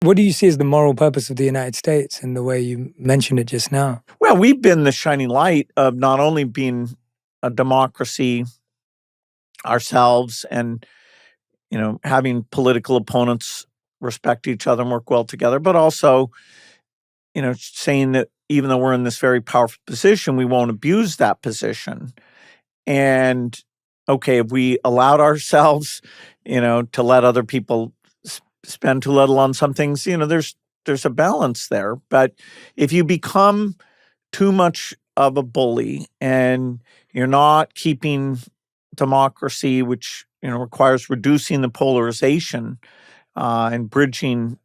What do you see as the moral purpose of the United States in the way you mentioned it just now? Well, we've been the shining light of not only being a democracy ourselves and, having political opponents respect each other and work well together, but also, saying that even though we're in this very powerful position, we won't abuse that position. And okay, if we allowed ourselves, to let other people spend too little on some things, there's a balance there. But if you become too much of a bully and you're not keeping democracy, which requires reducing the polarization and bridging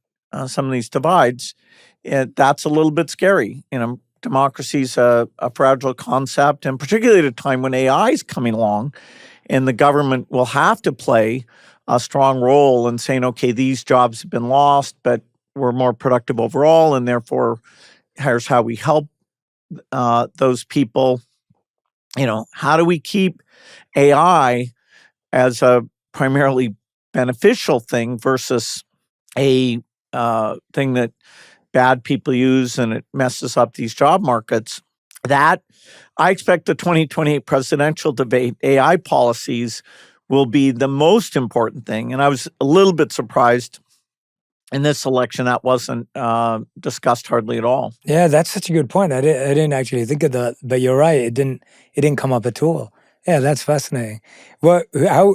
some of these divides, that's a little bit scary. Democracy is a fragile concept, and particularly at a time when AI is coming along, and the government will have to play a strong role in saying, okay, these jobs have been lost, but we're more productive overall, and therefore, here's how we help those people. How do we keep AI as a primarily beneficial thing versus a thing that bad people use and it messes up these job markets? That I expect the 2028 presidential debate, AI policies will be the most important thing. And I was a little bit surprised in this election that wasn't discussed hardly at all. Yeah, that's such a good point. I didn't actually think of that, but you're right. It didn't come up at all. Yeah, that's fascinating. How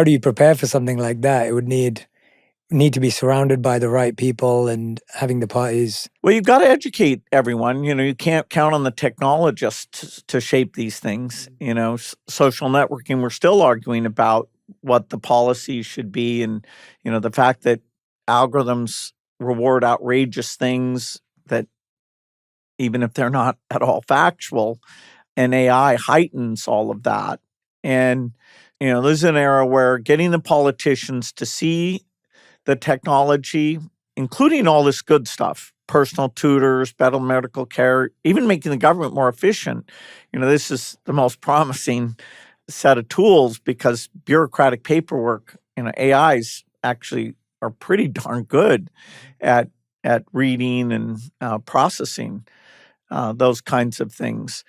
do you prepare for something like that? It would need to be surrounded by the right people and having the parties. Well, you've got to educate everyone. You can't count on the technologists to shape these things. Social networking, we're still arguing about what the policy should be. And, the fact that algorithms reward outrageous things that even if they're not at all factual, and AI heightens all of that. And, this is an era where getting the politicians to see the technology, including all this good stuff, personal tutors, better medical care, even making the government more efficient. This is the most promising set of tools because bureaucratic paperwork, AIs actually are pretty darn good at reading and processing those kinds of things.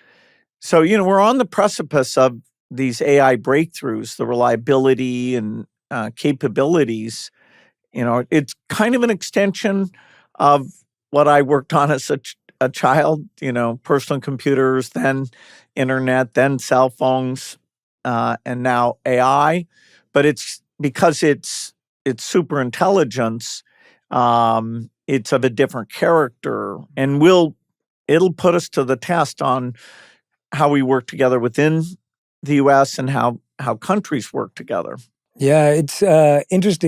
So, we're on the precipice of these AI breakthroughs, the reliability and capabilities. It's kind of an extension of what I worked on as a child, personal computers, then internet, then cell phones, and now AI. But it's because it's super intelligence, it's of a different character, and it'll put us to the test on how we work together within the U.S. and how countries work together. Yeah, it's interesting.